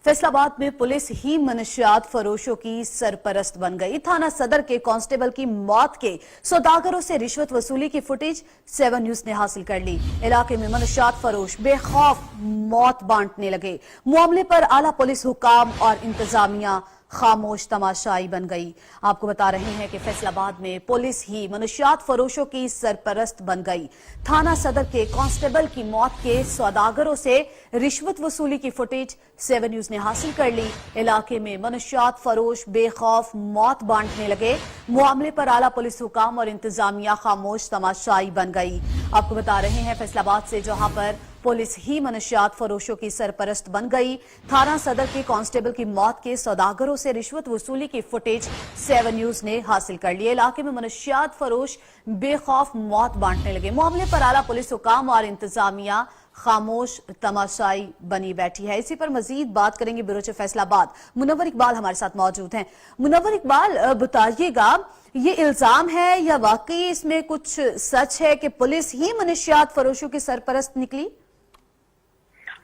फैसलाबाद में पुलिस ही मनशियात फरोशों की सरपरस्त बन गई। थाना सदर के कांस्टेबल की मौत के सौदागरों से रिश्वत वसूली की फुटेज 7 न्यूज ने हासिल कर ली। इलाके में मनशियात फरोश बेखौफ मौत बांटने लगे। मामले पर आला पुलिस हुकाम और इंतजामिया खामोश तमाशाई बन गई। आपको बता रहे हैं कि फैसलाबाद में पुलिस ही मनशियात फरोशों की सरपरस्त बन गई। थाना सदर के कांस्टेबल की मौत के सौदागरों से रिश्वत वसूली की फुटेज 7 न्यूज ने हासिल कर ली। इलाके में मनशियात फरोश बेखौफ मौत बांटने लगे। मामले पर आला पुलिस हुकाम और इंतजामिया खामोश तमाशाई बन गई। आपको बता रहे हैं फैसलाबाद से, जहां पर पुलिस ही मनशियात फरोशों की सरपरस्त बन गई। थाना सदर के कांस्टेबल की मौत के सौदागरों से रिश्वत वसूली की फुटेज 7 न्यूज ने हासिल कर ली। इलाके में मनशियात फरोश बेखौफ मौत बांटने लगे। मामले पर आला पुलिस हुकाम और इंतजामिया खामोश तमाशाई बनी बैठी है। इसी पर मजीद बात करेंगे ब्यूरो चीफ फैसलाबाद मुनव्वर इकबाल हमारे साथ मौजूद हैं। मुनव्वर इकबाल, बताइएगा, ये इल्जाम है या वाकई इसमें कुछ सच है कि पुलिस ही मनशियात फरोशों की सरपरस्त निकली?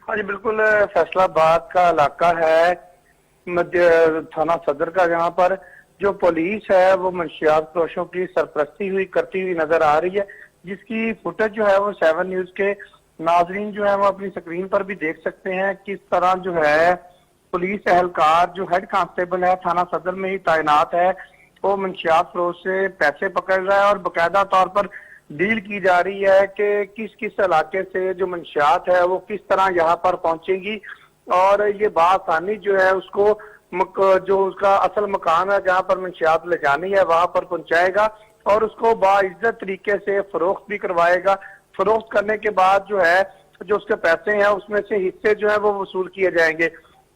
हाँ जी, बिल्कुल। फैसलाबाद का इलाका है मध्य थाना सदर का, जहाँ पर जो पुलिस है वो मनशियात फरोशों की सरपरस्ती करती हुई नजर आ रही है, जिसकी फुटेज जो है वो 7 न्यूज के नाजरीन जो है वो अपनी स्क्रीन पर भी देख सकते हैं। किस तरह जो है पुलिस एहलकार जो हेड कांस्टेबल है थाना सदर में ही तैनात है, वो मनशियात फरोश से पैसे पकड़ रहा है और बाकायदा तौर पर डील की जा रही है कि किस किस इलाके से जो मंशियात है वो किस तरह यहाँ पर पहुंचेगी और ये बासानी जो है उसको जो उसका असल मकान है जहाँ पर मंशियात ले जानी है वहां पर पहुंचाएगा और उसको बाइज्जत तरीके से फरोख्त भी करवाएगा। फरोख्त करने के बाद जो है जो उसके पैसे हैं उसमें से हिस्से जो है वो वसूल किए जाएंगे।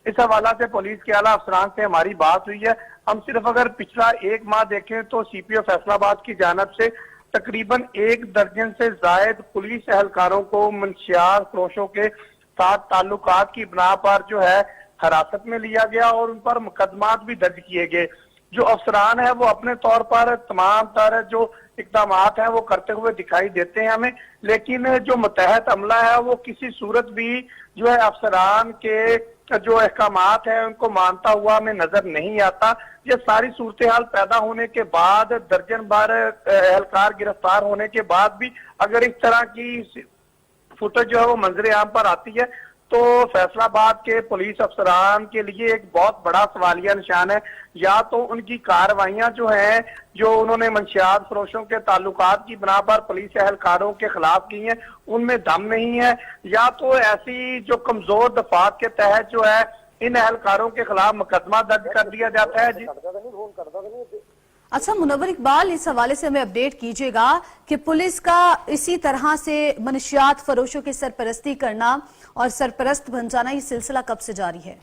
इस हवाला से पुलिस के आला अफसरान से हमारी बात हुई है। हम सिर्फ अगर पिछला 1 माह देखें तो सीपीओ फैसलाबाद की जानब से तकरीबन 1 दर्जन से जायद पुलिस एहलकारों को मनशियात फरोशों के साथ ताल्लुकात की बिना पर जो है हिरासत में लिया गया और उन पर मुकदमात भी दर्ज किए गए। जो अफसरान है वो अपने तौर पर तमाम तरह जो इकदाम है वो करते हुए दिखाई देते हैं हमें, लेकिन जो मुतहद अमला है वो किसी सूरत भी जो है अफसरान के जो अहकामात है उनको मानता हुआ हमें नजर नहीं आता। ये सारी सूरत हाल पैदा होने के बाद, दर्जन भर एहलकार गिरफ्तार होने के बाद भी अगर इस तरह की फुटेज जो है वो मंजरे आम पर आती है तो फैसलाबाद के पुलिस अफसरान के लिए एक बहुत बड़ा सवालिया निशान है। या तो उनकी कार्रवाइयां जो हैं जो उन्होंने मनशियात फरोशों के ताल्लुकात की बिना पर पुलिस एहलकारों के खिलाफ की हैं उनमें दम नहीं है, या तो ऐसी जो कमजोर दफात के तहत जो है इन एहलकारों के खिलाफ मुकदमा दर्ज कर दिया जाता है। अच्छा मुनव्वर इकबाल, इस हवाले से हमें अपडेट कीजिएगा कि पुलिस का इसी तरह से मनशियात फरोशों की सरपरस्ती करना और सरपरस्त बन जाना ये सिलसिला कब से जारी है?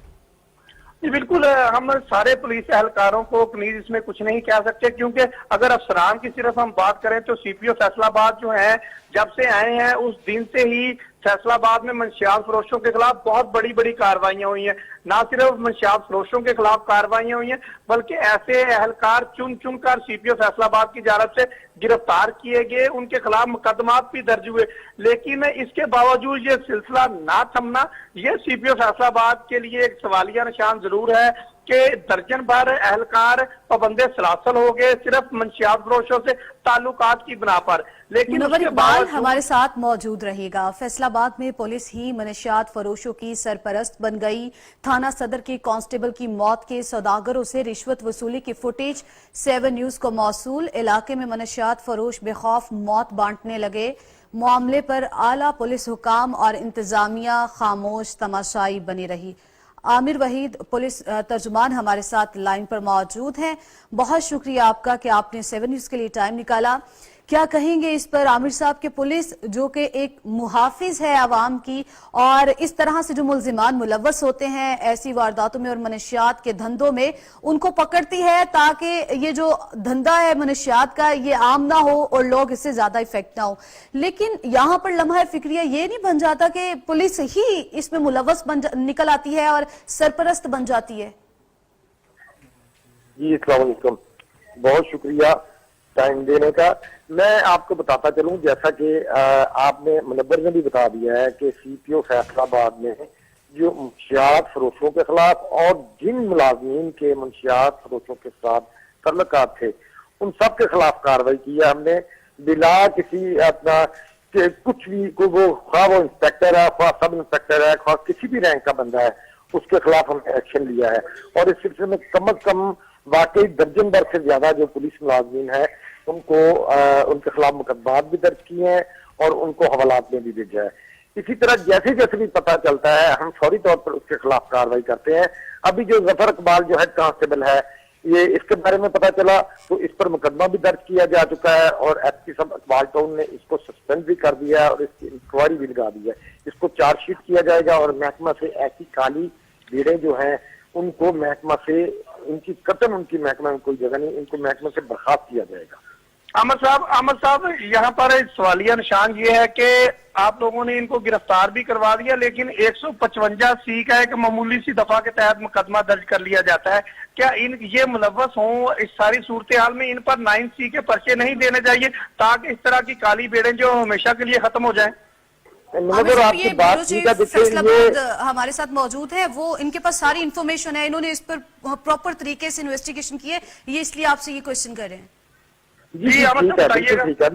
जी बिल्कुल, हम सारे पुलिस एहलकारों को प्लीज इसमें कुछ नहीं कह सकते, क्योंकि अगर अफसरान की सिर्फ हम बात करें तो सीपीओ फैसलाबाद जो है जब से आए हैं उस दिन से ही फैसलाबाद में मनशियात फरोशों के खिलाफ बहुत बड़ी बड़ी कार्रवाइयां हुई हैं। ना सिर्फ मनशियात फरोशों के खिलाफ कार्रवाइयां हुई हैं बल्कि ऐसे एहलकार चुन चुन कर सीपीओ फैसलाबाद की जानब से गिरफ्तार किए गए, उनके खिलाफ मुकदमात भी दर्ज हुए। लेकिन इसके बावजूद ये सिलसिला ना थमना, ये सीपीओ फैसलाबाद के लिए एक सवालिया निशान जरूर है कि दर्जन भर एहलकार पाबंदे सलासल हो गए सिर्फ मनशियात फरोशों से ताल्लुकात की बिना पर। लेकिन मुनव्वर इकबाल हमारे साथ मौजूद रहेगा। फैसलाबाद में पुलिस ही मनशियात फरोशों की सरपरस्त बन गई। थाना सदर के कांस्टेबल की मौत के सौदागरों से रिश्वत वसूली की फुटेज 7 न्यूज को मौसूल। इलाके में मनशियात फरोश बेखौफ मौत बांटने लगे। मामले पर आला पुलिस हुकाम और इंतजामिया खामोश तमाशाई बनी रही। आमिर वहीद पुलिस तर्जुमान हमारे साथ लाइन पर मौजूद हैं। बहुत शुक्रिया आपका कि आपने 7 न्यूज के लिए टाइम निकाला। क्या कहेंगे इस पर आमिर साहब के पुलिस जो कि एक मुहाफिज है आवाम की और इस तरह से जो मुल्जिमान मुलव्वस होते हैं ऐसी वारदातों में और मनशियात के धंधों में उनको पकड़ती है ताकि ये जो धंधा है मनशियात का ये आम ना हो और लोग इससे ज्यादा इफेक्ट ना हो, लेकिन यहाँ पर लम्हा फिक्रिया ये नहीं बन जाता कि पुलिस ही इसमें मुलव्वस निकल आती है और सरपरस्त बन जाती है? जी अस्सलाम वालेकुम, बहुत शुक्रिया टाइम देने का। मैं आपको बताता चलूं, जैसा कि आपने मुनव्वर ने भी बता दिया है कि सीपीओ फैसलाबाद में जो मंशियात फरोशों के खिलाफ और जिन मुलाजमीन के मंशियात फरोशों के साथ तल्लुकात थे उन सब के खिलाफ कार्रवाई की है हमने, बिला किसी अपना कि कुछ भी को वो ख्वाह वो इंस्पेक्टर है, ख्वाह सब इंस्पेक्टर है, ख्वाह किसी भी रैंक का बंदा है, उसके खिलाफ हमने एक्शन लिया है। और इस सिलसिले में कम अज कम वाकई दर्जन भर से ज्यादा जो पुलिस मुलाजमीन है उनको उनके खिलाफ मुकदमात भी दर्ज किए हैं और उनको हवालात में भी भेजा है। इसी तरह जैसे जैसे भी पता चलता है हम फौरी तौर पर उसके खिलाफ कार्रवाई करते हैं। अभी जो जफर इकबाल जो हेड कांस्टेबल है, ये इसके बारे में पता चला तो इस पर मुकदमा भी दर्ज किया जा चुका है और एसपी सब इकबाल टाउन ने इसको सस्पेंड भी कर दिया है और इसकी इंक्वायरी भी लगा दी है। इसको चार्जशीट किया जाएगा और महकमा से ऐसी काली भीड़ें जो हैं उनको महकमा से उनकी कतन उनकी महकमा में कोई जगह नहीं, इनको महकमा से बर्खास्त किया जाएगा। अहमद साहब यहाँ पर सवालिया निशान ये है कि आप लोगों ने इनको गिरफ्तार भी करवा दिया, लेकिन 155C का एक मामूली सी दफा के तहत मुकदमा दर्ज कर लिया जाता है। क्या इन ये मुलव्वस हों इस सारी सूरत हाल में, इन पर 9C के पर्चे नहीं देने चाहिए ताकि इस तरह की काली बेड़ें जो हमेशा के लिए खत्म हो जाए? मगर आपकी बात की का फैसलाबाद हमारे साथ मौजूद है, वो इनके पास सारी इंफॉर्मेशन है, इन्होंने इस पर प्रॉपर तरीके से इन्वेस्टिगेशन की है, ये इसलिए आपसे ये क्वेश्चन कर रहे हैं। जी ठीक है, ठीक है,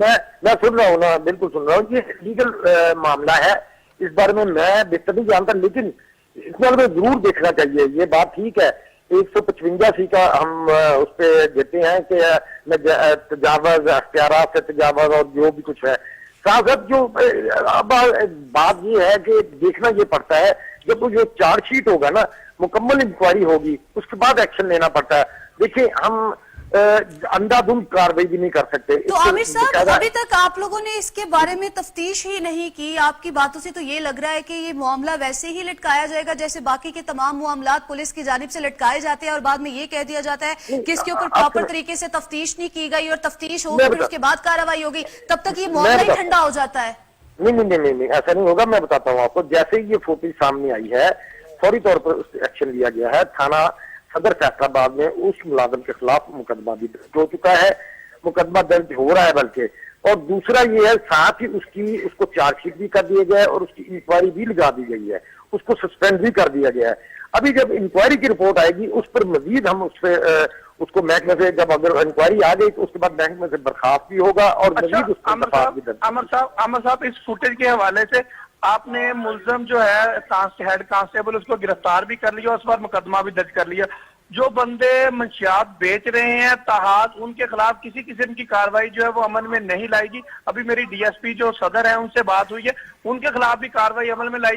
मैं सुन रहा हूँ ना, बिल्कुल सुन रहा हूँ। ये लीगल मामला है, इस बारे में मैं बेहतर नहीं जानता, लेकिन इसमें हमें जरूर देखना चाहिए। ये बात ठीक है, 155C का हम उस पर देते हैं कि तजावज अख्तियारात से तजावज और जो भी कुछ है। साथ साथ जो अब बात ये है कि देखना ये पड़ता है जब जो चार्जशीट होगा ना, मुकम्मल इंक्वायरी होगी, उसके बाद एक्शन लेना पड़ता है। देखिए हम अंधाधुंध कार्रवाई भी नहीं कर सकते। तो आमिर साहब अभी तक आप लोगों ने इसके बारे में तफ्तीश ही नहीं की। आपकी बातों से तो ये लग रहा है कि ये मामला वैसे ही लटकाया जाएगा जैसे बाकी के तमाम मामलात पुलिस की जानिब से लटकाए जाते हैं और बाद में ये कह दिया जाता है कि इसके ऊपर प्रॉपर तरीके से तफ्तीश नहीं की गई और तफ्तीश होगी फिर उसके बाद कार्रवाई होगी, तब तक ये मामला ही ठंडा हो जाता है। नहीं, ऐसा नहीं होगा। मैं बताता हूँ आपको, जैसे ही ये फुटेज सामने आई है फौरी तौर पर उस एक्शन लिया गया है। थाना सदर फैसलाबाद में उस मुलाजिम के खिलाफ मुकदमा भी दर्ज हो चुका है, मुकदमा दर्ज हो रहा है बल्कि। और दूसरा ये है साथ ही उसको चार्जशीट भी कर दिया गया है और उसकी इंक्वायरी भी लगा दी गई है, उसको सस्पेंड भी कर दिया गया है। अभी जब इंक्वायरी की रिपोर्ट आएगी उस पर मजीद हम उसको महकमे से, जब अगर इंक्वायरी आ गई तो उसके बाद महकमे से बर्खास्त भी होगा और मजीद उसको दफात भी दर्ज। अमर साहब इस फुटेज के हवाले से आपने मुलजम जो है हेड कांस्टेबल उसको गिरफ्तार भी कर लिया, उस पर मुकदमा भी दर्ज कर लिया। जो बंदे मंशियात बेच रहे हैं ताहात, उनके खिलाफ किसी किस्म की कार्रवाई जो है वो अमल में नहीं लाएगी। अभी मेरी DSP जो सदर है उनसे बात हुई है, उनके खिलाफ भी कार्रवाई अमल में लाई